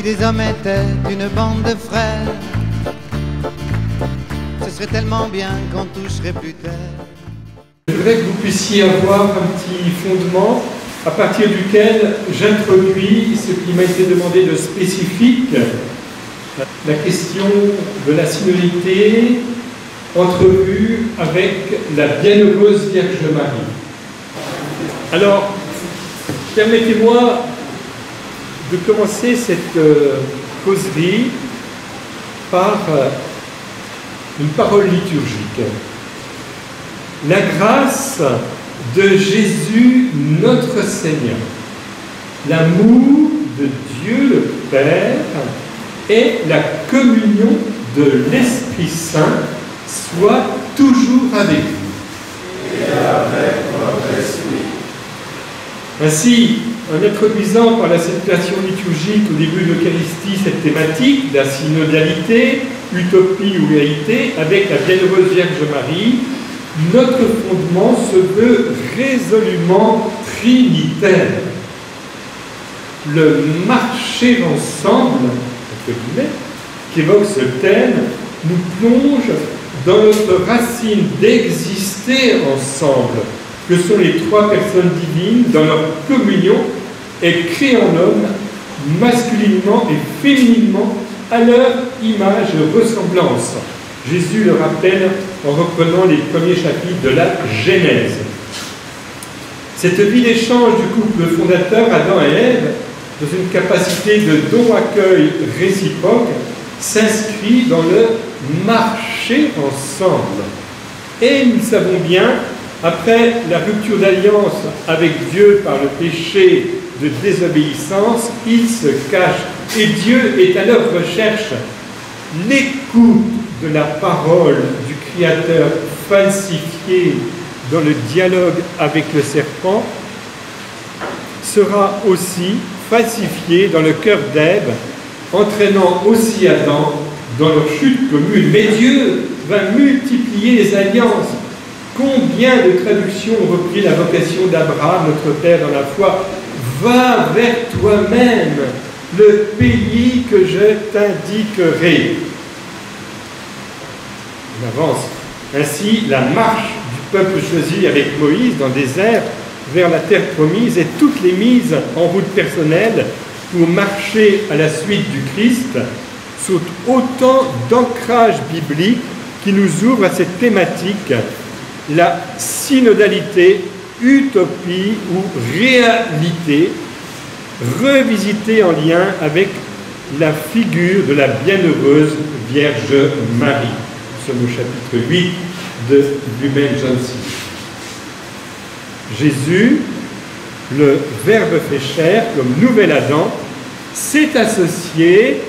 des hommes étaient une bande de frères, ce serait tellement bien qu'on toucherait plus terre. Je voudrais que vous puissiez avoir un petit fondement à partir duquel j'introduis ce qui m'a été demandé de spécifique, la question de la synodalité entrevue avec la bienheureuse Vierge Marie. Alors, permettez-moi de commencer cette causerie par une parole liturgique. La grâce de Jésus notre Seigneur, l'amour de Dieu le Père et la communion de l'Esprit Saint soient toujours avec vous. Et avec votre esprit. Ainsi, en introduisant par la célébration liturgique au début de l'Eucharistie cette thématique, la synodalité, utopie ou réalité, avec la bienheureuse Vierge Marie, notre fondement se veut résolument trinitaire. Le marcher ensemble, entre guillemets, qu'évoque ce thème, nous plonge dans notre racine d'exister ensemble, que sont les trois personnes divines dans leur communion et créées en homme, masculinement et fémininement, à leur image et ressemblance. Jésus le rappelle en reprenant les premiers chapitres de la Genèse. Cette vie d'échange du couple fondateur, Adam et Ève, dans une capacité de don-accueil réciproque, s'inscrit dans le marcher ensemble. Et nous savons bien, après la rupture d'alliance avec Dieu par le péché de désobéissance, ils se cachent. Et Dieu est à leur recherche. L'écoute de la parole du Créateur falsifiée dans le dialogue avec le serpent sera aussi falsifiée dans le cœur d'Ève, entraînant aussi Adam dans leur chute commune. Mais Dieu va multiplier les alliances. Combien de traductions ont repris la vocation d'Abraham, notre Père dans la foi? Va vers toi-même, le pays que je t'indiquerai. On avance. Ainsi, la marche du peuple choisi avec Moïse dans le désert vers la terre promise et toutes les mises en route personnelle pour marcher à la suite du Christ sont autant d'ancrages bibliques qui nous ouvrent à cette thématique, la synodalité, utopie ou réalité, revisitée en lien avec la figure de la bienheureuse Vierge Marie. Nous sommes au chapitre 8 de Lumen Gentium. Jésus, le Verbe fait chair comme nouvel Adam, s'est associé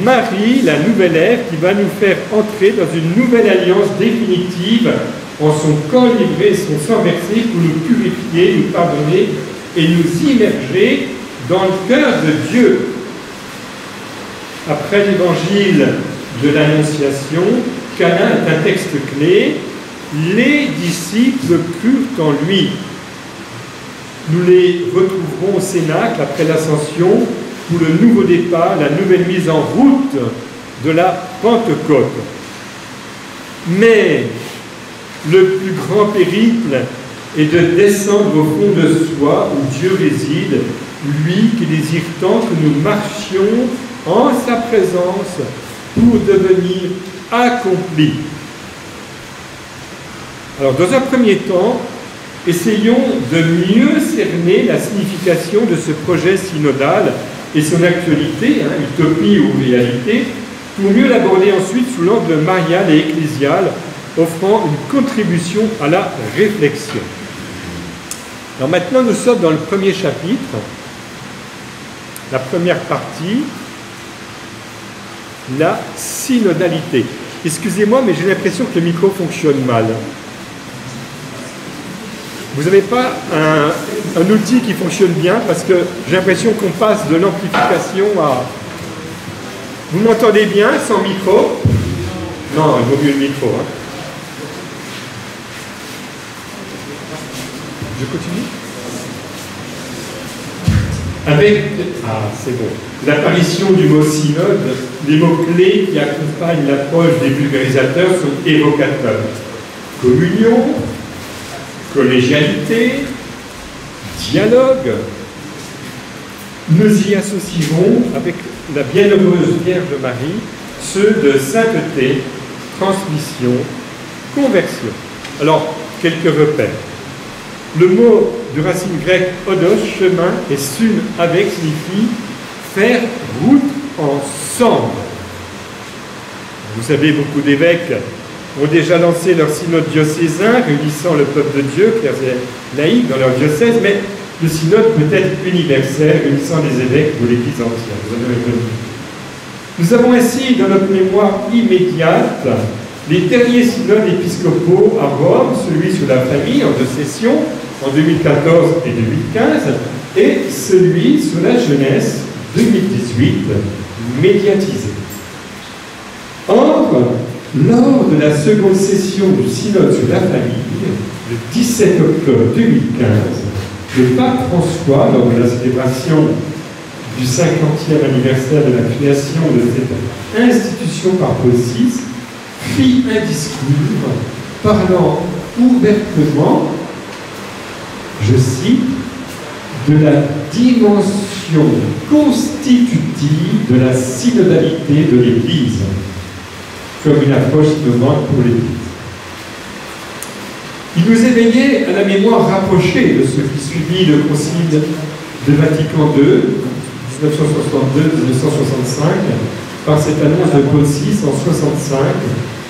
Marie, la nouvelle Ève, qui va nous faire entrer dans une nouvelle alliance définitive en son corps livré et son sang versé pour nous purifier, nous pardonner et nous immerger dans le cœur de Dieu. Après l'évangile de l'Annonciation, Cana est un texte clé. Les disciples crurent en lui. Nous les retrouverons au Cénacle après l'Ascension pour le nouveau départ, la nouvelle mise en route de la Pentecôte. Mais le plus grand périple est de descendre au fond de soi où Dieu réside, lui qui désire tant que nous marchions en sa présence pour devenir accomplis. Alors, dans un premier temps, essayons de mieux cerner la signification de ce projet synodal et son actualité, utopie ou réalité, pour mieux l'aborder ensuite sous l'angle marial et ecclésial, offrant une contribution à la réflexion. Alors maintenant, nous sommes dans le premier chapitre, la première partie, la synodalité. Excusez-moi, mais j'ai l'impression que le micro fonctionne mal. Vous n'avez pas un outil qui fonctionne bien, parce que j'ai l'impression qu'on passe de l'amplification à... Vous m'entendez bien sans micro? Non, il vaut mieux le micro. Je continue? Avec, c'est bon, l'apparition du mot synode, les mots-clés qui accompagnent l'approche des vulgarisateurs sont évocateurs. Communion, collégialité, dialogue. Nous y associerons, avec la bienheureuse Vierge Marie, ceux de sainteté, transmission, conversion. Alors, quelques repères. Le mot de racine grecque odos, chemin, et sun, avec, signifie faire route ensemble. Vous savez, beaucoup d'évêques ont déjà lancé leur synode diocésain, réunissant le peuple de Dieu, clercs et laïcs, dans leur diocèse, mais le synode peut être universel, réunissant les évêques ou l'Église entière. Vous avez reconnu. Nous avons ainsi dans notre mémoire immédiate les derniers synodes épiscopaux à Rome, celui sur la famille en 2 sessions, en 2014 et 2015, et celui sur la jeunesse 2018, médiatisé. Or, lors de la seconde session du synode sur la famille, le 17 octobre 2015, le pape François, lors de la célébration du 50e anniversaire de la création de cette institution par Paul VI, fit un discours parlant ouvertement, je cite, de la dimension constitutive de la synodalité de l'Église, comme une approche innovante pour l'Église. Il nous éveillait à la mémoire rapprochée de ce qui suivit le Concile de Vatican II, 1962-1965, par cette annonce de Paul VI en 1965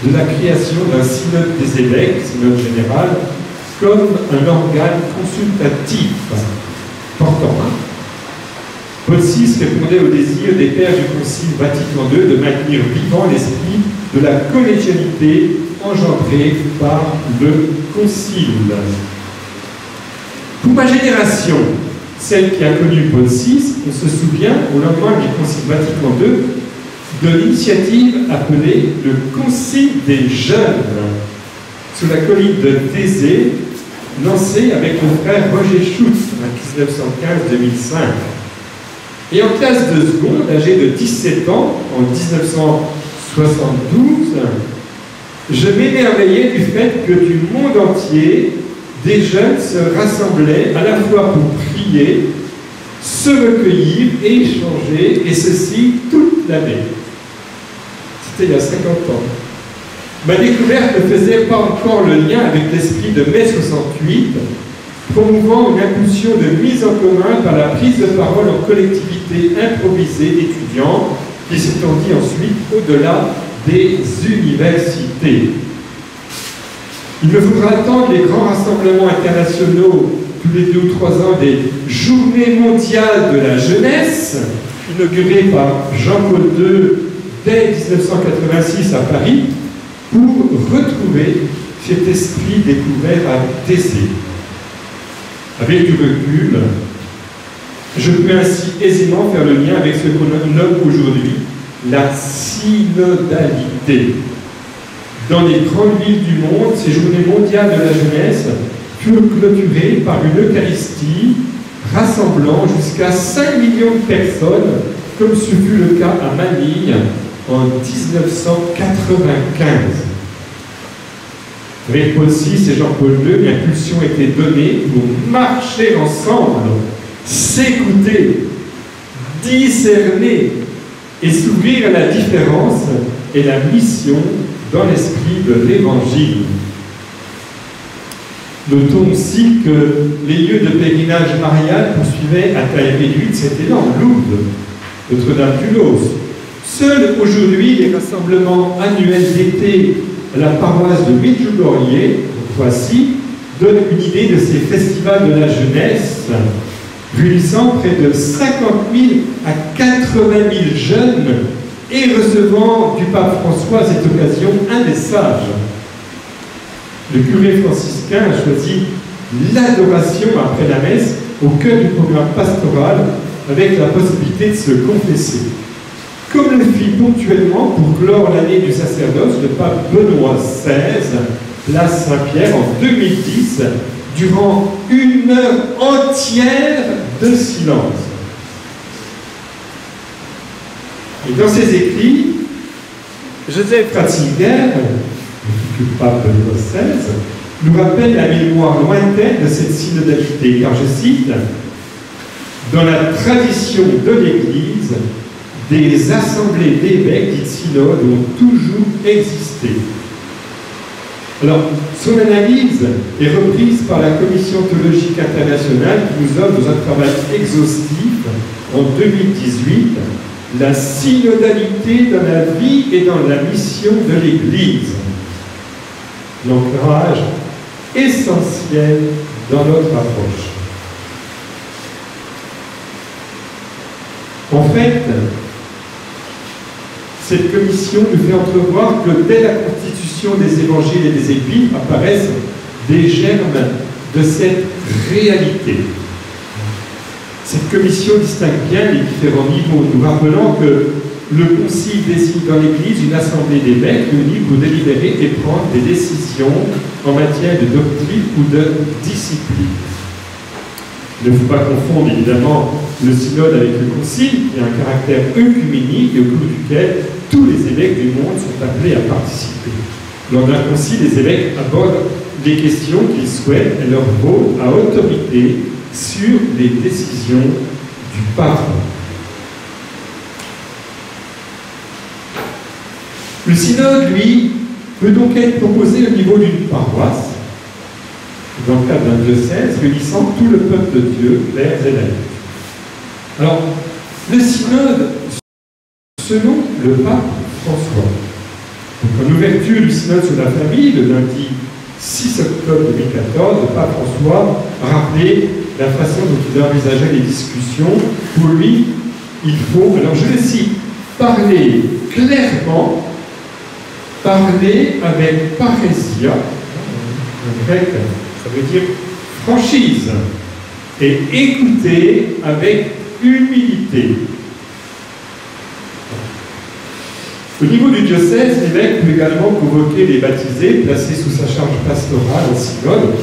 de la création d'un synode des évêques, synode général, comme un organe consultatif portant. Paul VI répondait au désir des pères du Concile Vatican II de maintenir vivant l'esprit de la collégialité engendrée par le Concile. Pour ma génération, celle qui a connu Paul VI, on se souvient, au lendemain du Concile Vatican II, de l'initiative appelée le Concile des jeunes, sous la colline de Thésée, lancée avec le frère Roger Schutz en 1915-2005. Et en classe de seconde, âgé de 17 ans, en 1972, je m'émerveillais du fait que du monde entier, des jeunes se rassemblaient à la fois pour prier, se recueillir et échanger, et ceci toute l'année. C'était il y a 50 ans. Ma découverte ne faisait pas encore le lien avec l'esprit de mai 68, promouvant une impulsion de mise en commun par la prise de parole en collectivité improvisée d'étudiants qui s'étendit ensuite au-delà des universités. Il me faudra attendre les grands rassemblements internationaux tous les 2 ou 3 ans des Journées mondiales de la jeunesse, inaugurées par Jean-Paul II dès 1986 à Paris, pour retrouver cet esprit découvert à Thésée. Avec du recul, je peux ainsi aisément faire le lien avec ce qu'on nomme aujourd'hui la synodalité. Dans les grandes villes du monde, ces journées mondiales de la jeunesse furent clôturées par une Eucharistie rassemblant jusqu'à 5 millions de personnes, comme ce fut le cas à Manille en 1995. Avec Paul VI et Jean-Paul II, l'impulsion était donnée pour marcher ensemble, s'écouter, discerner et s'ouvrir à la différence et la mission dans l'esprit de l'Évangile. Notons aussi que les lieux de pèlerinage marial poursuivaient à taille réduite cet élan. Lourdes, Notre-Dame-du-Los. Seuls aujourd'hui les rassemblements annuels d'été à la paroisse de Medjugorje, voici, donnent une idée de ces festivals de la jeunesse, réunissant près de 50 000 à 80 000 jeunes et recevant du pape François à cette occasion un message. Le curé franciscain a choisi l'adoration après la messe au cœur du programme pastoral avec la possibilité de se confesser. Comme le fit ponctuellement pour clore l'année du sacerdoce le pape Benoît XVI, place Saint-Pierre en 2010, durant 1 heure entière de silence. Et dans ses écrits, Joseph Ratzinger, le futur pape Benoît XVI, nous rappelle la mémoire lointaine de cette synodalité, car je cite, « Dans la tradition de l'Église, des assemblées d'évêques, dites synodes, ont toujours existé. » Alors, son analyse est reprise par la Commission théologique internationale qui nous offre dans un travail exhaustif en 2018 la synodalité dans la vie et dans la mission de l'Église. L'ancrage essentiel dans notre approche. En fait, cette commission nous fait entrevoir que dès la constitution des évangiles et des épîtres apparaissent des germes de cette réalité. Cette commission distingue bien les différents niveaux, nous rappelant que le concile désigne dans l'Église une assemblée d'évêques réunis pour délibérer et prendre des décisions en matière de doctrine ou de discipline. Il ne faut pas confondre évidemment le synode avec le concile, qui a un caractère œcuménique et au cours duquel tous les évêques du monde sont appelés à participer. Lors d'un concile, les évêques abordent les questions qu'ils souhaitent et leur vaut à autorité sur les décisions du pape. Le synode, lui, peut donc être proposé au niveau d'une paroisse, dans le cadre d'un diocèse, réunissant tout le peuple de Dieu, clercs et laïcs. Alors, le synode, selon le pape François, donc en ouverture du synode sur la famille, le lundi 6 octobre 2014, le pape François a rappelé la façon dont il envisageait les discussions. Pour lui, il faut, alors je le cite, parler clairement, parler avec parésia, en grec, ça veut dire franchise, et écouter avec humilité. Au niveau du diocèse, l'évêque peut également convoquer les baptisés, placés sous sa charge pastorale en synode,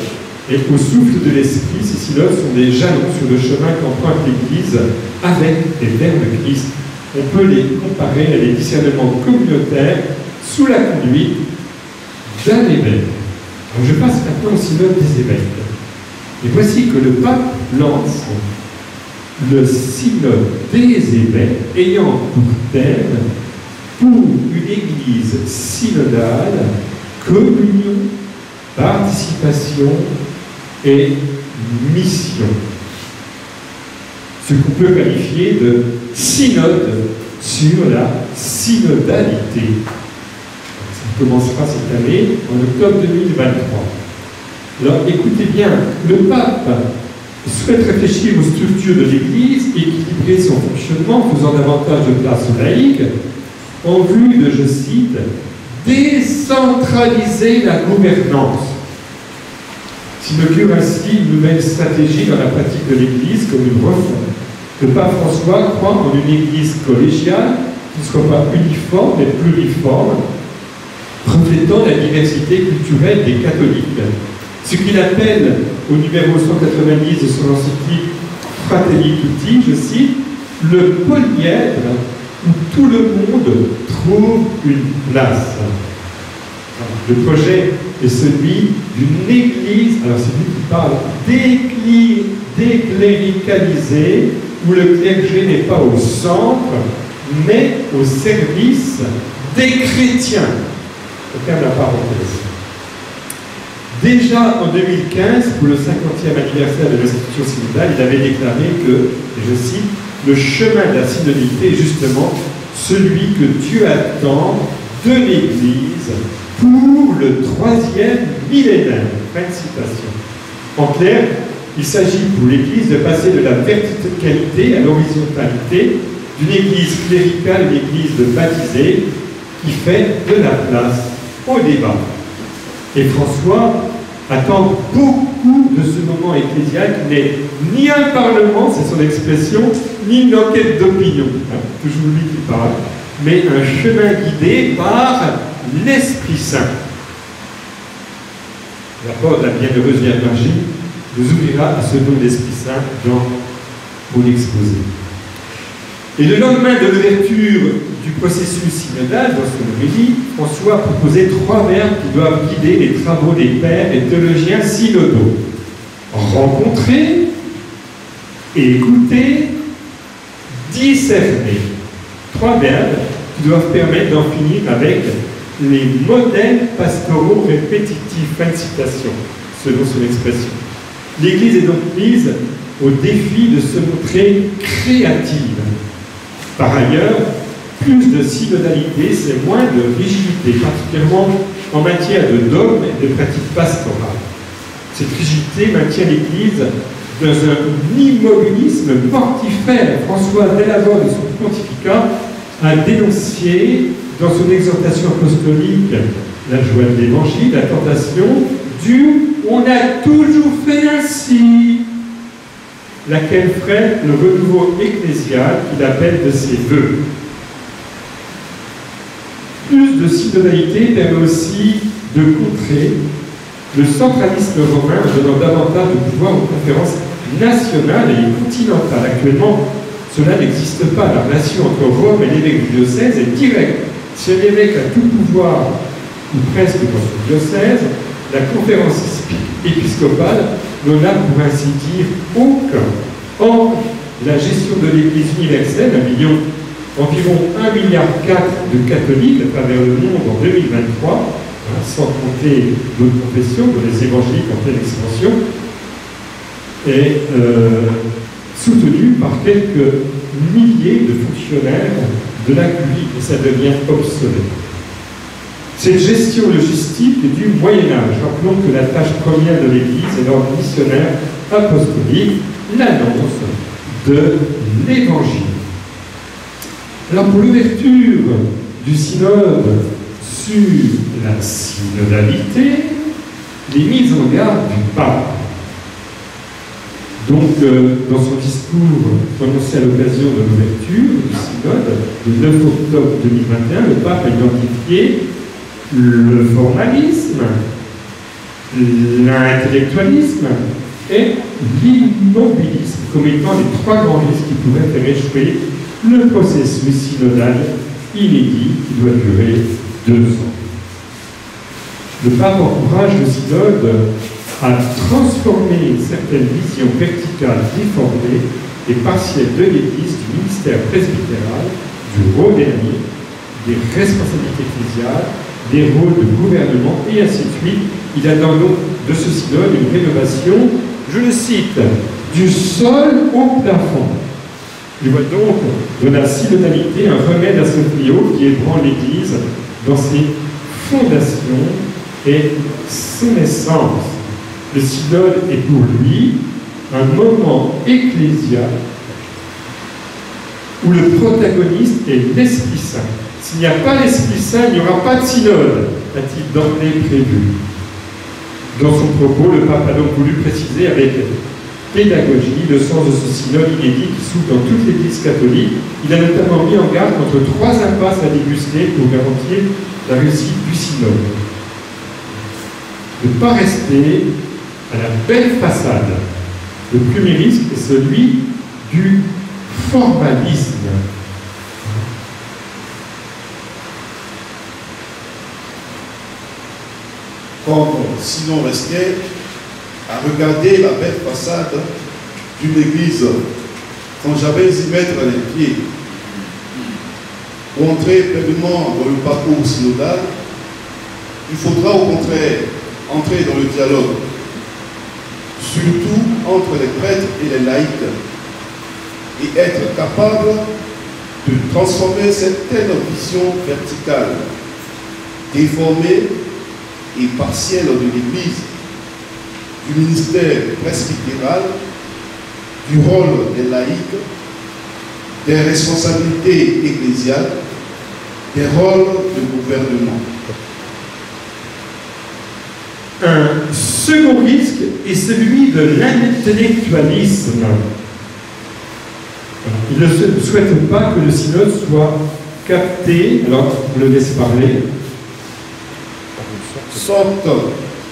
et au souffle de l'Esprit, ces synodes sont des jalons sur le chemin qu'emprunte l'Église avec et vers le Christ. On peut les comparer à des discernements communautaires sous la conduite d'un évêque. Alors je passe maintenant au synode des évêques. Et voici que le pape lance le synode des évêques ayant pour thème pour une église synodale, communion, participation et mission. Ce qu'on peut qualifier de synode sur la synodalité. Ça commencera cette année, en octobre 2023. Alors écoutez bien, le pape souhaite réfléchir aux structures de l'Église, équilibrer son fonctionnement, faisant davantage de place aux laïcs, en vue de, je cite, décentraliser la gouvernance. S'inaugure ainsi une nouvelle stratégie dans la pratique de l'Église comme une refonte. Le pape François croit en une Église collégiale qui ne soit pas uniforme mais pluriforme, reflétant la diversité culturelle des catholiques. Ce qu'il appelle au numéro 190 de son encyclique Fratelli Tutti, je cite, le polyèdre où tout le monde trouve une place. Le projet est celui d'une église, alors c'est lui qui parle, décléricalisée, où le clergé n'est pas au centre, mais au service des chrétiens. Je ferme la parenthèse. Déjà en 2015, pour le 50e anniversaire de l'institution synodale, il avait déclaré que, et je cite, le chemin de la synodalité est justement celui que Dieu attend de l'Église pour le 3e millénaire. Fin de citation. En clair, il s'agit pour l'Église de passer de la verticalité à l'horizontalité, d'une Église cléricale à une Église de baptisés qui fait de la place au débat. Et François attend beaucoup de ce moment ecclésial qui n'est ni un parlement, c'est son expression, ni une enquête d'opinion, toujours lui qui parle, mais un chemin guidé par l'Esprit Saint. L'apport de la bienheureuse Vierge Marie nous ouvrira à ce don de l'Esprit Saint dans mon exposé. Et le lendemain de l'ouverture du processus synodal, dans son homélie, François proposait 3 verbes qui doivent guider les travaux des pères et théologiens synodaux. Rencontrer, écouter, discerner. 3 verbes qui doivent permettre d'en finir avec les modèles pastoraux répétitifs. Fin de citation, selon son expression. L'Église est donc mise au défi de se montrer créative. Par ailleurs, plus de synodalité, c'est moins de rigidité, particulièrement en matière de dogme et de pratiques pastorales. Cette rigidité maintient l'Église dans un immobilisme mortifère. François, dès l'abord de son pontificat, a dénoncé dans son exhortation apostolique la joie de l'Évangile, la tentation du « on a toujours fait ainsi », laquelle ferait le renouveau ecclésial qu'il appelle de ses vœux. Plus de synodalité permet aussi de contrer le centralisme romain en donnant davantage de pouvoir aux conférences nationales et continentales. Actuellement, cela n'existe pas. La relation entre Rome et l'évêque du diocèse est directe. Si un évêque a tout pouvoir, ou presque dans son diocèse, la conférence épiscopale n'en a pour ainsi dire aucun. Or, la gestion de l'Église universelle, environ 1,4 milliard de catholiques à travers le monde en 2023, sans compter d'autres confessions, dont les évangéliques en pleine expansion, est soutenue par quelques milliers de fonctionnaires de la curie, et ça devient obsolète. Cette gestion logistique est du Moyen-Âge. Rappelons que la tâche première de l'Église est l'ordre missionnaire apostolique, l'annonce de l'Évangile. Alors, pour l'ouverture du synode sur la synodalité, les mises en garde du pape. Donc, dans son discours prononcé à l'occasion de l'ouverture du synode, le 9 octobre 2021, le pape a identifié le formalisme, l'intellectualisme et l'immobilisme comme étant les 3 grands risques qui pourraient faire échouer le processus synodal inédit qui doit durer 2 ans. Le pape encourage le synode à transformer une certaine vision verticale, déformée et partielle de l'Église, du ministère presbytéral, du rôle dernier, des responsabilités ecclésiales, des rôles de gouvernement, et ainsi de suite. Il attend donc de ce synode une rénovation, je le cite, du sol au plafond. Il voit donc de la synodalité un remède à ce fléau qui ébranle l'Église dans ses fondations et son essence. Le synode est pour lui un moment ecclésial où le protagoniste est l'Esprit Saint. S'il n'y a pas l'Esprit Saint, il n'y aura pas de synode, a-t-il d'emblée prévu. Dans son propos, le pape a donc voulu préciser avec pédagogie le sens de ce synode inédit qui s'ouvre dans toute l'Église catholique. Il a notamment mis en garde contre 3 impasses à déguster pour garantir la réussite du synode. Ne pas rester à la belle façade. Le premier risque est celui du formalisme. Comme sinon rester à regarder la belle façade d'une église sans jamais y mettre les pieds. Pour entrer pleinement dans le parcours synodal, il faudra au contraire entrer dans le dialogue, surtout entre les prêtres et les laïcs, et être capable de transformer certaines visions verticales, déformées et partielles de l'Église, du ministère presbytéral, du rôle des laïcs, des responsabilités ecclésiales, des rôles de gouvernement. Un second risque est celui de l'intellectualisme. Il ne souhaite pas que le synode soit capté, alors vous le laissez parler,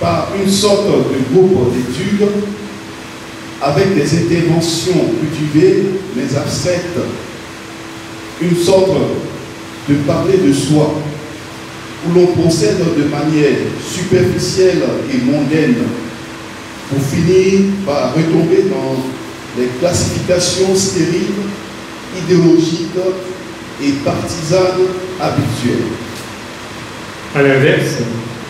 par une sorte de groupe d'études avec des interventions cultivées mais abstraites une sorte de parler de soi, où l'on procède de manière superficielle et mondaine, pour finir par retomber dans les classifications stériles, idéologiques et partisanes habituelles. À l'inverse,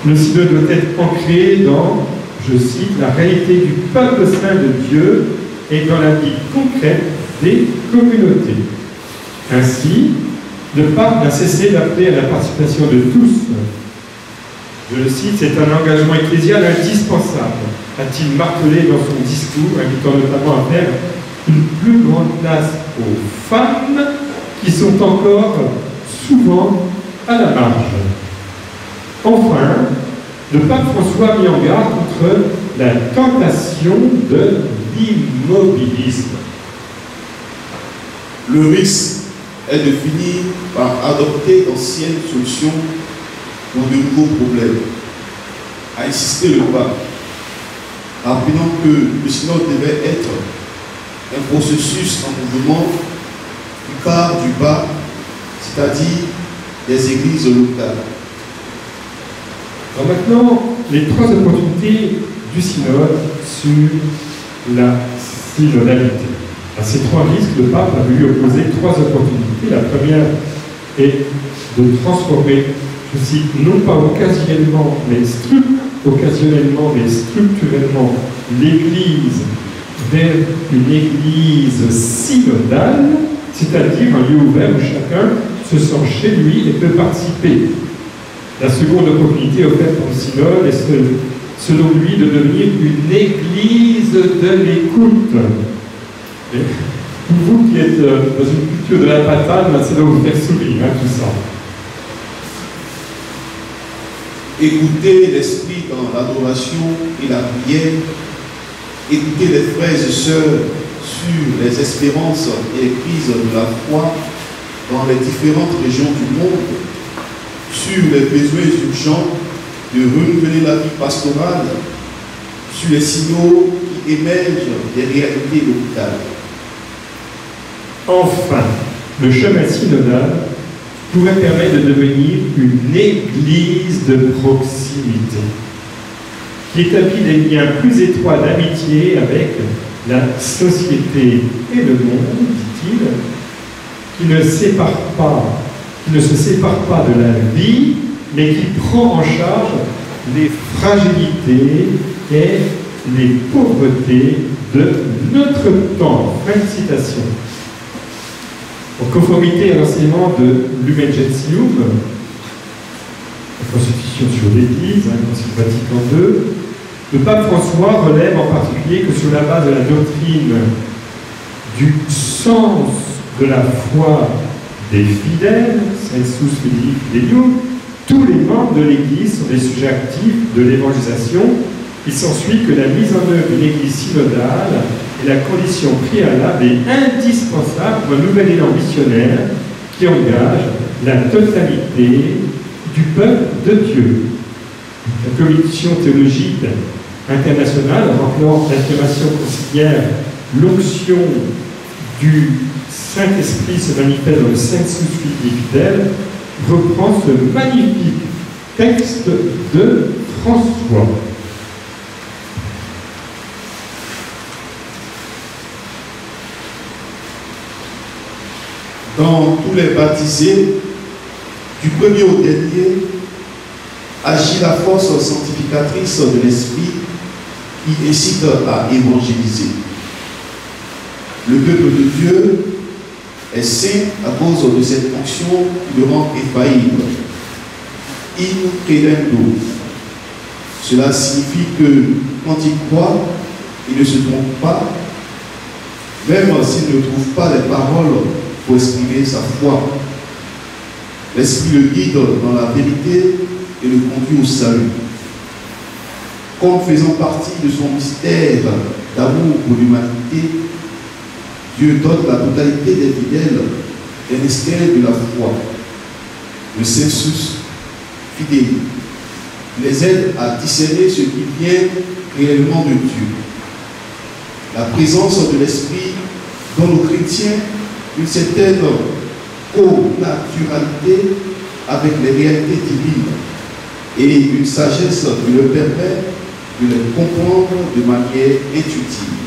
le synode doit être ancré dans, je cite, la réalité du peuple saint de Dieu et dans la vie concrète des communautés. Ainsi, le pape n'a cessé d'appeler à la participation de tous. Je le cite, c'est un engagement ecclésial indispensable, a-t-il martelé dans son discours, invitant notamment à faire une plus grande place aux femmes qui sont encore souvent à la marge. Enfin, le pape François a mis en garde contre la tentation de l'immobilisme. Le risque est de finir par adopter d'anciennes solutions pour de nouveaux problèmes. A insisté le pape, rappelant que le synode devait être un processus en mouvement qui part du bas, c'est-à-dire des églises locales. Alors maintenant, les trois opportunités du synode sur la synodalité. À ces trois risques, le pape a voulu opposer trois opportunités. La première est de transformer, je cite, non pas occasionnellement, mais structurellement, l'Église vers une Église synodale, c'est-à-dire un lieu ouvert où chacun se sent chez lui et peut participer. La seconde opportunité offerte par le synode est, selon lui, de devenir une Église de l'écoute. Et pour vous qui êtes dans une culture de la patate, ça doit vous faire sourire, tout ça. Écouter l'Esprit dans l'adoration et la prière, écouter les frères et sœurs sur les espérances et les crises de la foi dans les différentes régions du monde, sur les besoins urgents de renouveler la vie pastorale, sur les signaux qui émergent des réalités locales. Enfin, le chemin synodal pourrait permettre de devenir une église de proximité, qui établit des liens plus étroits d'amitié avec la société et le monde, dit-il, qui ne se sépare pas de la vie, mais qui prend en charge les fragilités et les pauvretés de notre temps. Fin de citation. En conformité à l'enseignement de Lumen Gentium, la Constitution sur l'Église, Concile Vatican II, le pape François relève en particulier que sur la base de la doctrine du sens de la foi des fidèles, sensus filii fidelium, tous les membres de l'Église sont des sujets actifs de l'évangélisation. Il s'ensuit que la mise en œuvre d'une Église synodale est la condition préalable et indispensable pour un nouvel élan missionnaire qui engage la totalité du peuple de Dieu. La Commission théologique internationale, rappelant l'affirmation conciliaire, l'onction du Saint-Esprit se manifeste dans le sensus filii fidèle, reprend ce magnifique texte de François. Dans tous les baptisés, du premier au dernier, agit la force sanctificatrice de l'Esprit qui incite à évangéliser. Le peuple de Dieu est saint à cause de cette fonction qui le rend infaillible. In credendo. Cela signifie que quand il croit, il ne se trompe pas, même s'il ne trouve pas les paroles pour exprimer sa foi. L'Esprit le guide dans la vérité et le conduit au salut. Comme faisant partie de son mystère d'amour pour l'humanité, Dieu donne la totalité des fidèles un instinct de la foi, le sensus fidei. Il les aide à discerner ce qui vient réellement de Dieu. La présence de l'Esprit donne aux chrétiens une certaine co-naturalité avec les réalités divines et une sagesse qui leur permet de les comprendre de manière intuitive.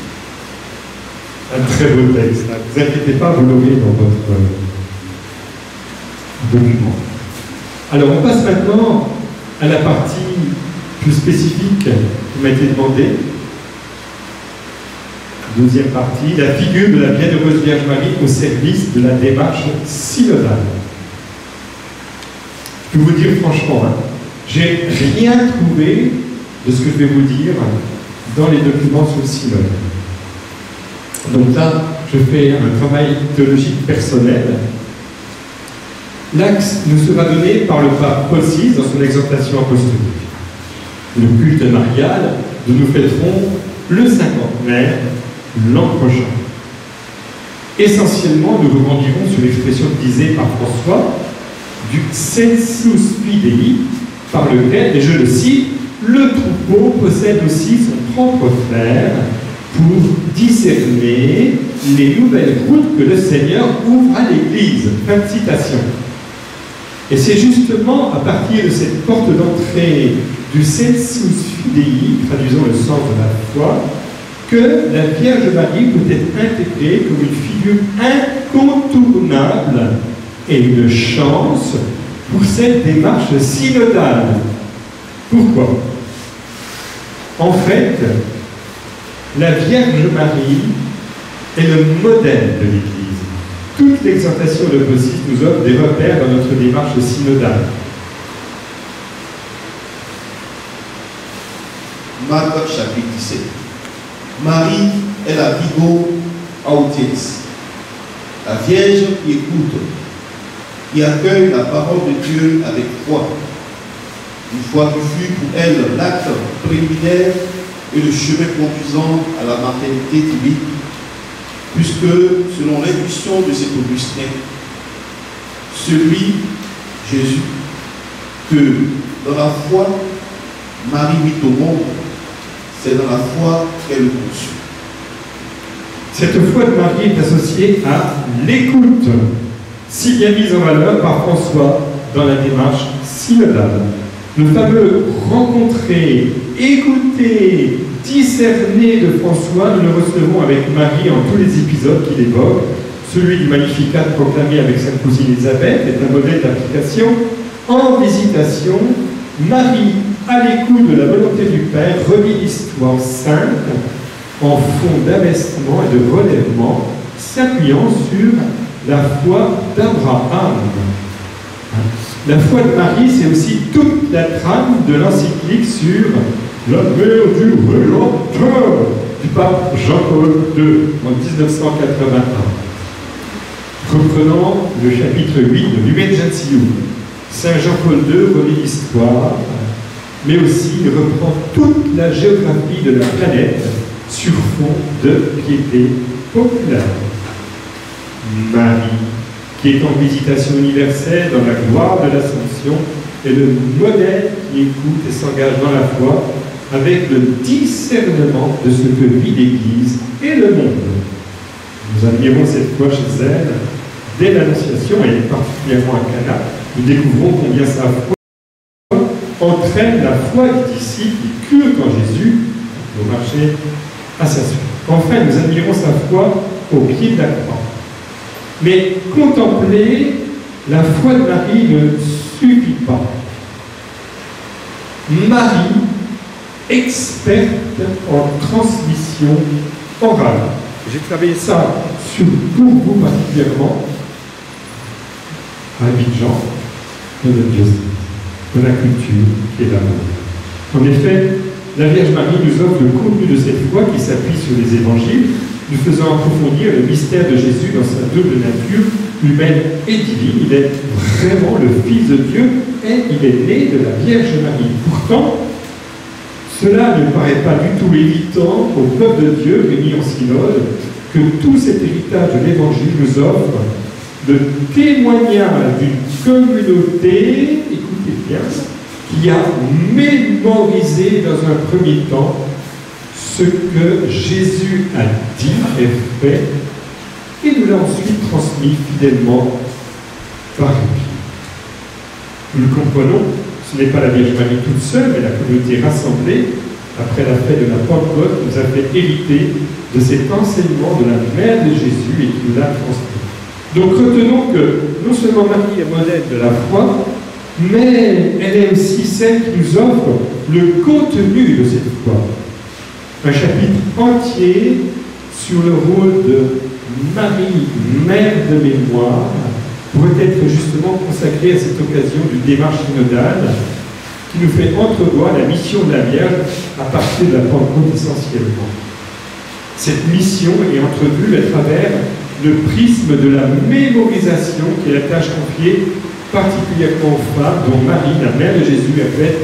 Un très beau texte. Ne vous inquiétez pas, vous l'aurez dans votre document. Alors, on passe maintenant à la partie plus spécifique qui m'a été demandée. Deuxième partie, la figure de la Bienheureuse Vierge Marie au service de la démarche synodale. Je peux vous dire franchement, j'ai rien trouvé de ce que je vais vous dire dans les documents sur le synode. Donc là, je fais un travail théologique personnel. L'axe nous sera donné par le pape Paul VI dans son exhortation apostolique. Le culte marial dont nous fêterons le cinquantenaire l'an prochain. Essentiellement, nous rebondirons sur l'expression utilisée par François du sensus fidei, par lequel, et je le cite, le troupeau possède aussi son propre frère pour discerner les nouvelles routes que le Seigneur ouvre à l'Église. Fin de citation. Et c'est justement à partir de cette porte d'entrée du sensus fidei, traduisant le sens de la foi, que la Vierge Marie peut être intégrée comme une figure incontournable et une chance pour cette démarche synodale. Pourquoi? En fait, la Vierge Marie est le modèle de l'Église. Toute l'exhortation de Paul VI nous offre des repères dans notre démarche synodale. Marc chapitre 17. Marie est la vigo audiens, la Vierge qui écoute, qui accueille la parole de Dieu avec foi. Une foi qui fut pour elle l'acte préliminaire et le chemin conduisant à la maternité divine, puisque, selon l'intuition de cet Augustin, celui, Jésus, que dans la foi, Marie mit au monde, c'est dans la foi qu'elle le conçut. Cette foi de Marie est associée à l'écoute, si bien mise en valeur par François dans la démarche synodale. Le fameux rencontrer, écouter, discerner de François, nous le recevons avec Marie en tous les épisodes qu'il évoque. Celui du Magnificat proclamé avec Sainte Cousine Élisabeth est un modèle d'application. En visitation, Marie, à l'écoute de la volonté du Père, relie l'histoire sainte en fond d'abaissement et de relèvement, s'appuyant sur la foi d'Abraham. La foi de Marie, c'est aussi toute la trame de l'encyclique sur l'avenir du Rédempteur du pape Jean-Paul II en 1981. Reprenant le chapitre 8 de Lumen Gentium, Saint Jean-Paul II relie l'histoire, mais aussi il reprend toute la géographie de la planète sur fond de piété populaire. Marie, qui est en visitation universelle dans la gloire de l'Assomption, est le modèle qui écoute et s'engage dans la foi avec le discernement de ce que vit l'Église et le monde. Nous admirons cette foi chez elle dès l'Annonciation et particulièrement à Cana. Nous découvrons combien sa foi entraîne la foi des disciples qui crurent en Jésus au marché à sa suite. Enfin, nous admirons sa foi au pied de la croix. Mais contempler la foi de Marie ne suffit pas. Marie, experte en transmission orale. J'ai travaillé ça pour vous particulièrement à Abidjan, de notre diocèse, de la culture qui est l'amour. En effet, la Vierge Marie nous offre le contenu de cette foi qui s'appuie sur les évangiles, nous faisant approfondir le mystère de Jésus dans sa double nature, humaine et divine. Il est vraiment le Fils de Dieu et il est né de la Vierge Marie. Pourtant, cela ne paraît pas du tout évident au peuple de Dieu réuni en synode que tout cet héritage de l'Évangile nous offre le témoignage d'une communauté, écoutez bien, qui a mémorisé dans un premier temps ce que Jésus a dit et fait, et nous l'a ensuite transmis fidèlement par répit. Nous le comprenons, ce n'est pas la Vierge Marie toute seule, mais la communauté rassemblée, après la fête de la Pentecôte, nous a fait hériter de cet enseignement de la mère de Jésus et qui nous l'a transmis. Donc retenons que non seulement Marie est modèle de la foi, mais elle est aussi celle qui nous offre le contenu de cette foi. Un chapitre entier sur le rôle de Marie, mère de mémoire, pourrait être justement consacré à cette occasion d'une démarche synodale qui nous fait entrevoir la mission de la Vierge à partir de la Pentecôte essentiellement. Cette mission est entrevue à travers le prisme de la mémorisation qui est la tâche confiée particulièrement aux femmes dont Marie, la mère de Jésus, a fait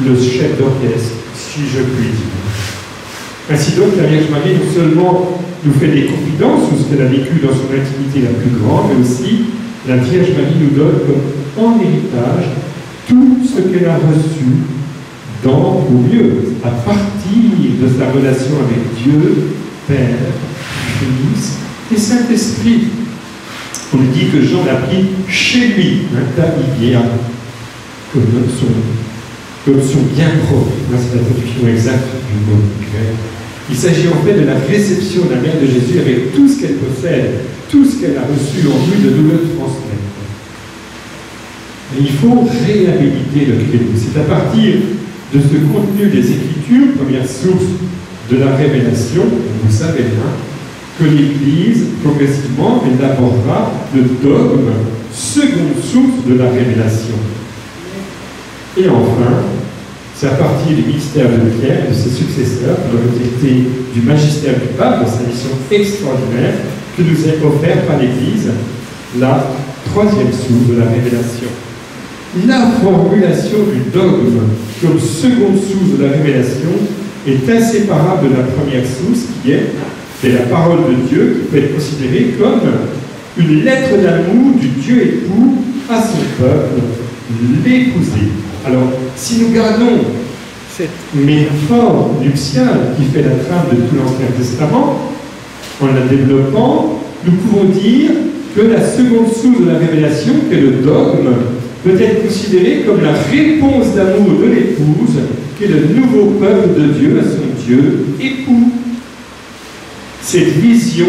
le chef d'orchestre, si je puis dire. Ainsi donc, la Vierge Marie non seulement nous fait des confidences sur ce qu'elle a vécu dans son intimité la plus grande, mais aussi la Vierge Marie nous donne comme en héritage tout ce qu'elle a reçu dans, ou mieux, à partir de sa relation avec Dieu, Père, Fils et Saint-Esprit. On nous dit que Jean l'a pris chez lui, Tabibia, comme son bien propre. C'est la traduction exacte du mot grec. Il s'agit en fait de la réception de la mère de Jésus avec tout ce qu'elle possède, tout ce qu'elle a reçu en vue de nous le transmettre. Et il faut réhabiliter le Christ. C'est à partir de ce contenu des Écritures, première source de la révélation, vous savez bien, que l'Église, progressivement, élaborera le dogme, seconde source de la révélation. Et enfin, c'est à partir du ministère de Pierre et de ses successeurs, de l'autorité du magistère du pape, de sa mission extraordinaire, que nous est offert par l'Église la troisième source de la révélation. La formulation du dogme comme seconde source de la révélation est inséparable de la première source qui est la parole de Dieu, qui peut être considérée comme une lettre d'amour du Dieu époux à son peuple, l'épousé. Alors, si nous gardons cette métaphore nuptiale qui fait la trame de tout l'Ancien Testament, en la développant, nous pouvons dire que la seconde source de la révélation, qui est le dogme, peut être considérée comme la réponse d'amour de l'épouse, qui est le nouveau peuple de Dieu à son Dieu époux. Cette vision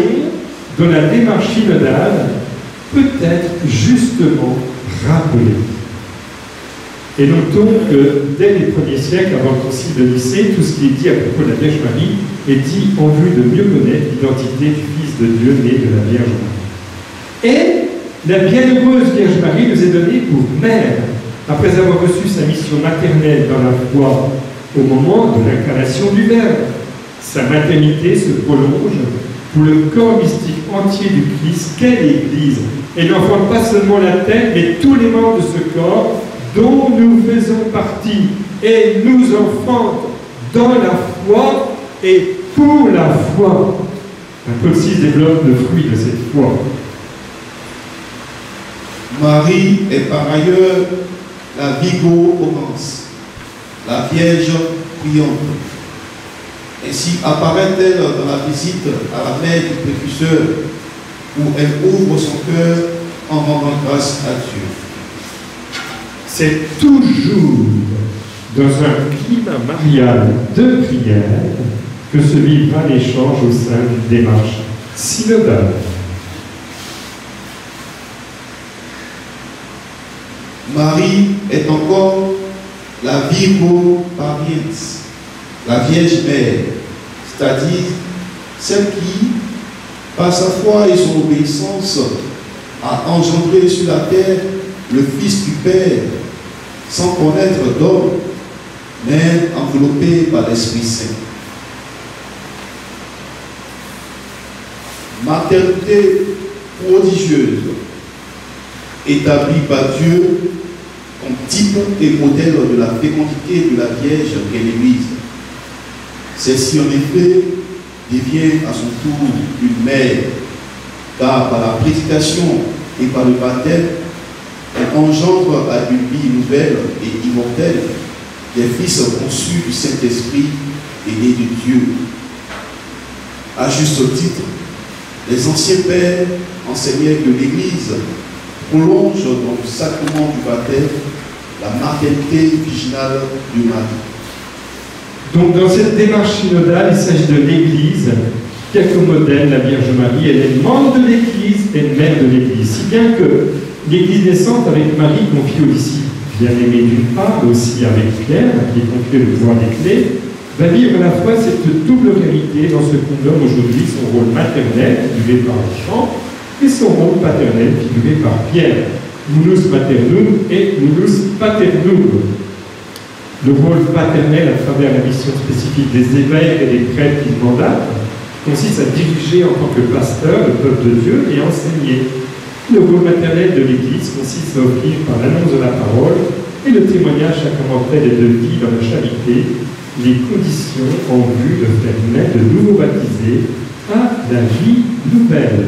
de la démarche synodale peut être justement rappelée. Et notons que dès les premiers siècles, avant le concile de Nicée, tout ce qui est dit à propos de la Vierge Marie est dit en vue de mieux connaître l'identité du Fils de Dieu né de la Vierge Marie. Et la bienheureuse Vierge Marie nous est donnée pour mère, après avoir reçu sa mission maternelle dans la foi au moment de l'incarnation du Verbe. Sa maternité se prolonge pour le corps mystique entier du Christ qu'est l'Église. Et n'enfante pas seulement la tête, mais tous les membres de ce corps dont nous faisons partie, et nous enfante dans la foi et pour la foi. Un peu aussi développe le fruit de cette foi. Marie est par ailleurs la Vigo Romance, la Vierge priante. Ainsi apparaît-elle dans la visite à la mère du précurseur, où elle ouvre son cœur en rendant grâce à Dieu. C'est toujours dans un climat marial de prière que se vivra l'échange au sein d'une démarche synodale. Marie est encore la Virgo Pariens, la Vierge Mère, c'est-à-dire celle qui, par sa foi et son obéissance, a engendré sur la terre le Fils du Père, sans connaître d'homme, mais enveloppé par l'Esprit Saint. Maternité prodigieuse, établie par Dieu comme type et modèle de la fécondité de la Vierge qu'est l'Église. Celle-ci, en effet, devient à son tour une mère, car par la prédication et par le baptême, elle engendre à une vie nouvelle et immortelle des fils conçus du Saint-Esprit et nés de Dieu. À juste titre, les anciens pères enseignaient que l'Église prolonge dans le sacrement du baptême la maternité virginale de Marie. Donc dans cette démarche synodale, il s'agit de l'Église qui a comme modèle la Vierge Marie. Elle est membre de l'Église et mère de l'Église. Si bien que l'Église naissante avec Marie confie aux disciples bien-aimés d'une part, mais aussi avec Pierre, qui est confié le pouvoir des clés, va vivre à la fois cette double réalité dans ce qu'on nomme aujourd'hui son rôle maternel, figuré par les chants, et son rôle paternel, figuré par Pierre. Nulus maternum et nulus paternum. Le rôle paternel à travers la mission spécifique des évêques et des prêtres qui mandatent consiste à diriger en tant que pasteur le peuple de Dieu et enseigner. Le rôle maternel de l'Église consiste à offrir par l'annonce de la parole et le témoignage sacramentel et de vie dans la charité les conditions en vue de faire naître de nouveaux baptisés à la vie nouvelle.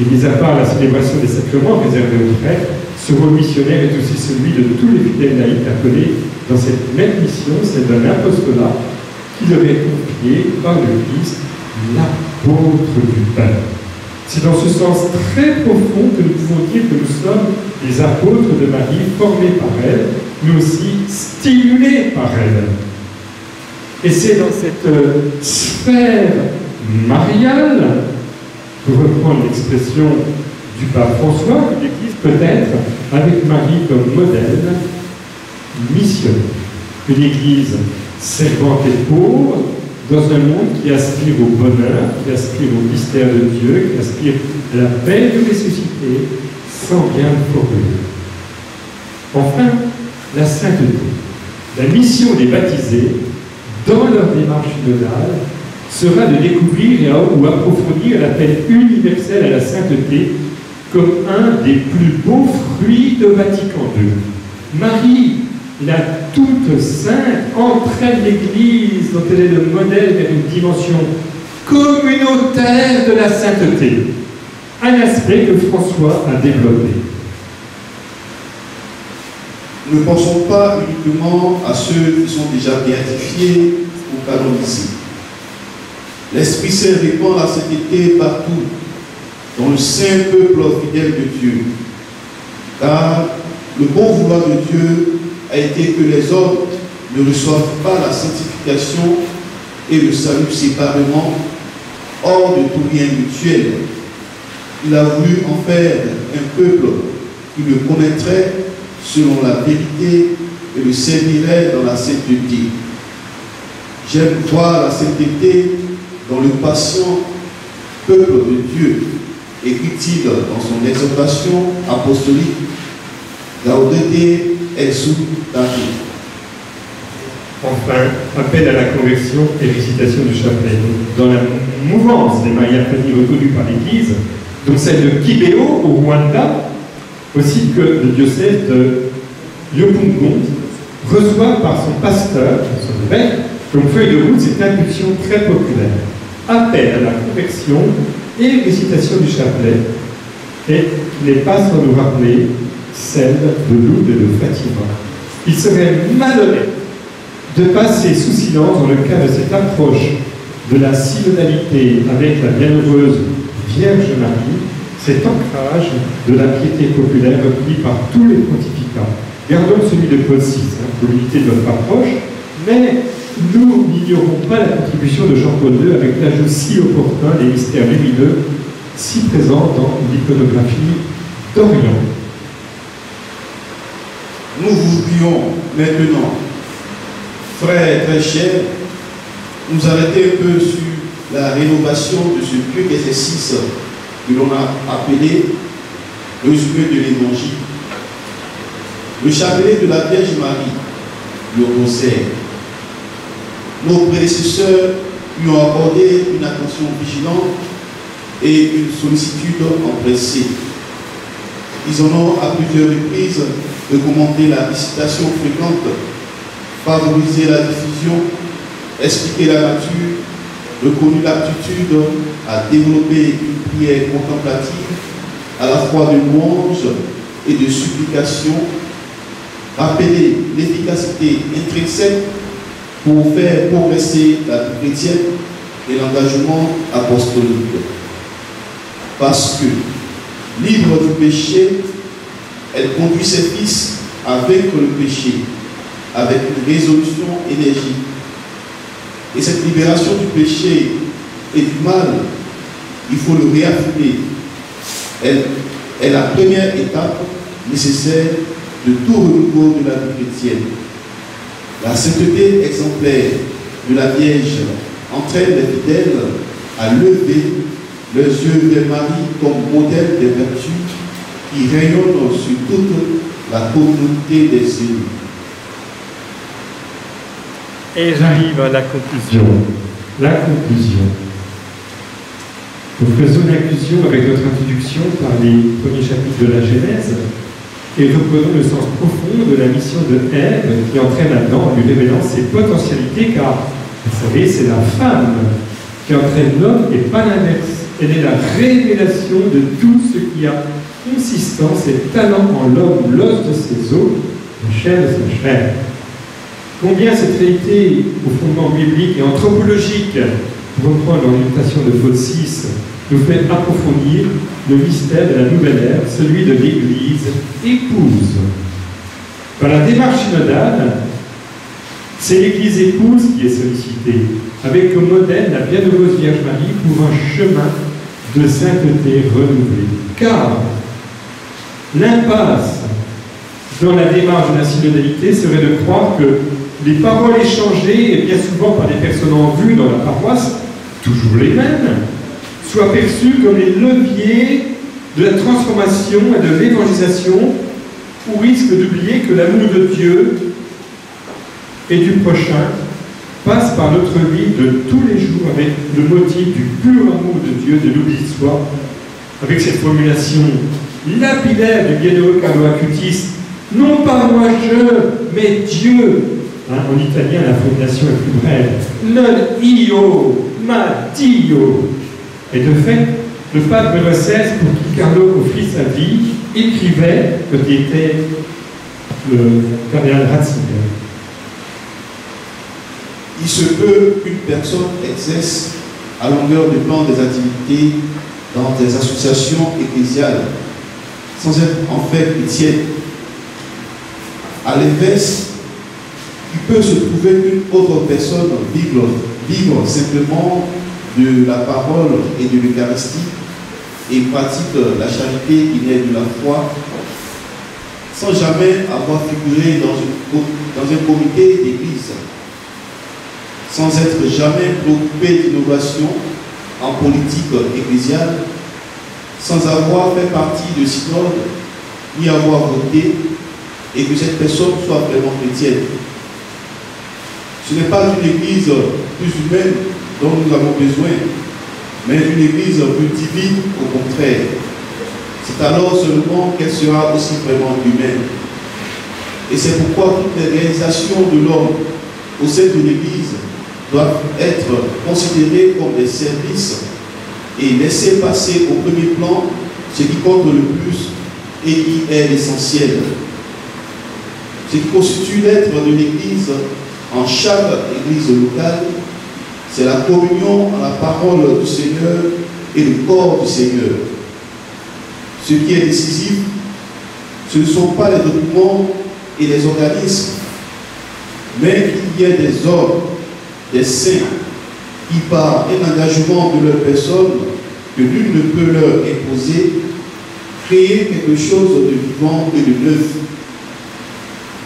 Et mis à part la célébration des sacrements réservés aux prêtres, ce rôle missionnaire est aussi celui de tous les fidèles laïcs appelés dans cette même mission, celle d'un apostolat qui leur est confié par le Christ, l'apôtre du peuple. C'est dans ce sens très profond que nous pouvons dire que nous sommes des apôtres de Marie, formés par elle, mais aussi stimulés par elle. Et c'est dans cette sphère mariale, pour reprendre l'expression du pape François, que l'Église peut être, avec Marie comme modèle, missionnaire. Une Église servante et pauvre, dans un monde qui aspire au bonheur, qui aspire au mystère de Dieu, qui aspire à la paix du ressuscité, sans bien le formuler. Enfin, la sainteté. La mission des baptisés, dans leur démarche synodale, sera de découvrir ou approfondir l'appel universel à la sainteté comme un des plus beaux fruits de Vatican II. Marie, la toute sainte, entraîne l'Église, dont elle est le modèle, vers une dimension communautaire de la sainteté. Un aspect que François a développé. Ne pensons pas uniquement à ceux qui sont déjà béatifiés ou canonisés. L'Esprit Saint répand la sainteté partout, dans le saint peuple fidèle de Dieu. Car le bon vouloir de Dieu a été que les hommes ne reçoivent pas la sanctification et le salut séparément, hors de tout lien mutuel. Il a voulu en faire un peuple qui le connaîtrait selon la vérité et le servirait dans la sainteté. J'aime voir la sainteté dans le patient peuple de Dieu, écrit-il dans son exhortation apostolique, Gaudete et Exsultate. Enfin, appel à la conversion et récitation du chapelet. Dans la mouvance des Mariaphonie reconnues par l'Église, donc celle de Kibeo au Rwanda, aussi que le diocèse de Yopungong, reçoit par son pasteur, son évêque, comme feuille de route cette impulsion très populaire. Appel à la conversion et récitation du chapelet, et qui n'est pas sans nous rappeler celle de Lourdes et de Fatima. Il serait malhonnête de passer sous silence dans le cas de cette approche de la synodalité avec la bienheureuse Vierge Marie, cet ancrage de la piété populaire repris par tous les pontificats. Gardons celui de Paul VI, pour l'unité de notre approche, mais nous n'ignorons pas la contribution de Jean-Paul II avec l'ajout si opportun des mystères lumineux si présents dans l'iconographie d'Orient. Nous voudrions maintenant, frères très chers, nous arrêter un peu sur la rénovation de ce lieu d'exercice que l'on a appelé le résumé de l'Évangile. Le chapelet de la Vierge Marie, le rosaire. Nos prédécesseurs lui ont accordé une attention vigilante et une sollicitude empressée. Ils en ont à plusieurs reprises recommandé la récitation fréquente, favoriser la diffusion, expliquer la nature, reconnu l'aptitude à développer une prière contemplative à la fois de louange et de supplication, rappeler l'efficacité intrinsèque pour faire progresser la vie chrétienne et l'engagement apostolique. Parce que Libre du péché, elle conduit ses fils à vaincre le péché avec une résolution énergique. Et cette libération du péché et du mal, il faut le réaffirmer. Elle est la première étape nécessaire de tout renouveau de la vie chrétienne. La sainteté exemplaire de la Vierge entraîne les fidèles à lever leurs yeux vers Marie comme modèle des vertus qui rayonnent sur toute la communauté des élus. Et j'arrive à la conclusion. La conclusion. Nous faisons l'inclusion avec notre introduction par les premiers chapitres de la Genèse et reprenons le sens profond de la mission de Ève qui entraîne Adam en lui révélant ses potentialités, car, vous savez, c'est la femme qui entraîne l'homme et pas l'inverse. Elle est la révélation de tout ce qui a consistance et talent en l'homme, l'os de ses os, la chair de sa chair. Combien cette réalité au fondement biblique et anthropologique, pour reprendre l'orientation de Paul VI, nous fait approfondir le mystère de la nouvelle ère, celui de l'Église épouse. Par la démarche synodale, c'est l'Église épouse qui est sollicitée, avec comme modèle la bienheureuse Vierge Marie pour un chemin de sainteté renouvelée. Car l'impasse dans la démarche de la synodalité serait de croire que les paroles échangées, et bien souvent par des personnes en vue dans la paroisse, toujours les mêmes, soient perçues comme les leviers de la transformation et de l'évangélisation, ou risque d'oublier que l'amour de Dieu et du prochain passe par notre vie de tous les jours avec le motif du pur amour de Dieu, de l'oubli de soi, avec cette formulation lapidaire du bienheureux Carlo Acutis, non pas moi je, mais Dieu. En italien, la formulation est plus brève. Non io, ma Dio. Et de fait, le pape Benoît XVI, pour qui Carlo offrit sa vie, écrivait, quand il était le cardinal Ratzinger. Il se peut qu'une personne exerce à longueur de temps des activités dans des associations ecclésiales sans être en fait chrétienne. À l'inverse, il peut se trouver qu'une autre personne vivre simplement de la parole et de l'Eucharistie et pratique la charité qui naît de la foi sans jamais avoir figuré dans un comité d'église, sans être jamais préoccupé d'innovation en politique ecclésiale, sans avoir fait partie de synode, ni avoir voté, et que cette personne soit vraiment chrétienne. Ce n'est pas une église plus humaine dont nous avons besoin, mais une église plus divine au contraire. C'est alors seulement qu'elle sera aussi vraiment humaine. Et c'est pourquoi toutes les réalisations de l'homme au sein de l'église doivent être considérées comme des services et laisser passer au premier plan ce qui compte le plus et qui est l'essentiel. Ce qui constitue l'être de l'Église en chaque Église locale, c'est la communion à la parole du Seigneur et le corps du Seigneur. Ce qui est décisif, ce ne sont pas les documents et les organismes, mais qu'il y ait des hommes, des saints, qui par un engagement de leur personne que nul ne peut leur imposer, créer quelque chose de vivant et de neuf.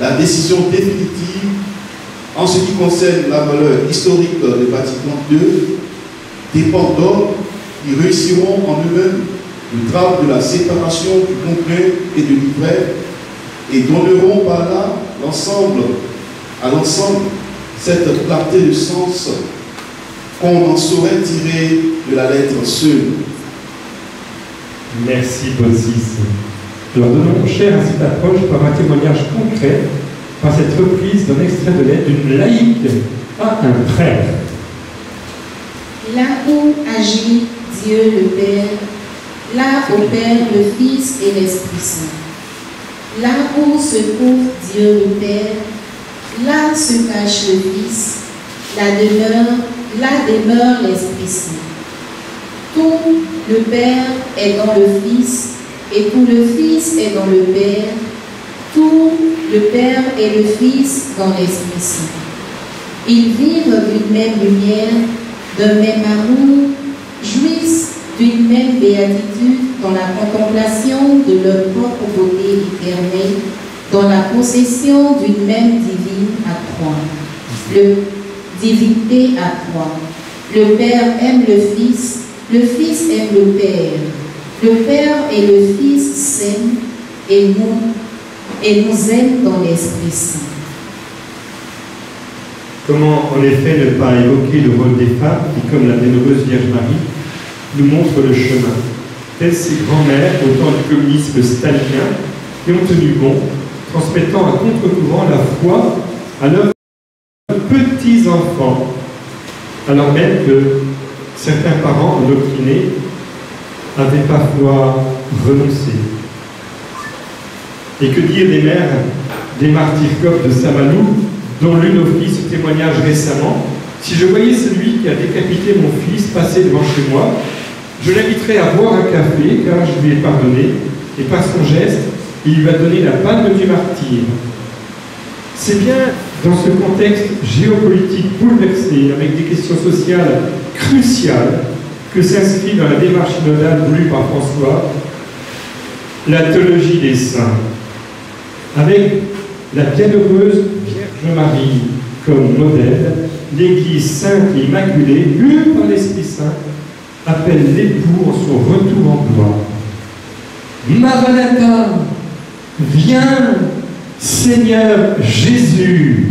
La décision définitive en ce qui concerne la valeur historique de Vatican II dépend d'hommes qui réussiront en eux-mêmes le travail de la séparation du concret et du livret et donneront par là à l'ensemble cette clarté de sens qu'on en saurait tirer de la lettre seule. Merci, Paul VI. Nous donnons cher à cette approche par un témoignage concret, par cette reprise d'un extrait de lettre d'une laïque à un prêtre. Là où agit Dieu le Père, là opère le Fils et l'Esprit Saint. Là où se trouve Dieu le Père, là se cache le Fils, là demeure l'Esprit Saint. Tout le Père est dans le Fils, et tout le Fils est dans le Père, tout le Père et le Fils dans l'Esprit Saint. Ils vivent d'une même lumière, d'un même amour, jouissent d'une même béatitude dans la contemplation de leur propre beauté éternelle, dans la possession d'une même divine à trois. Divinité à trois. Le Père aime le Fils aime le Père. Le Père et le Fils s'aiment et nous aiment dans l'Esprit Saint. Comment en effet ne pas évoquer le rôle des femmes qui, comme la bienheureuse Vierge Marie, nous montrent le chemin, telles ces grands-mères au temps du communisme stalinien qui ont tenu bon, transmettant à contre-courant la foi à leurs petits-enfants, alors même que certains parents endoctrinés avaient parfois renoncé. Et que dire des mères, des martyrs coptes de Saint-Malou, dont l'une offrit ce témoignage récemment: si je voyais celui qui a décapité mon fils passer devant chez moi, je l'inviterais à boire un café, car je lui ai pardonné, et par son geste, il lui a donné la palme du martyr. C'est bien dans ce contexte géopolitique bouleversé, avec des questions sociales cruciales, que s'inscrit dans la démarche synodale voulue par François la théologie des saints, avec la bienheureuse Vierge Marie comme modèle. L'Église sainte et immaculée, lue par l'Esprit Saint, appelle l'époux en son retour en gloire. Maranatha, viens, Seigneur Jésus.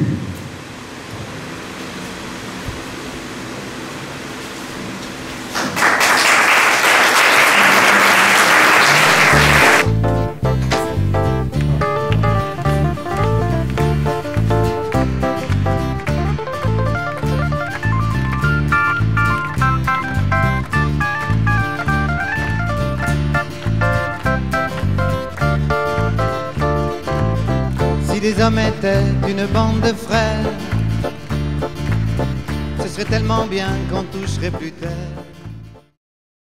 Si les hommes étaient une bande de frères, ce serait tellement bien qu'on toucherait plus terre.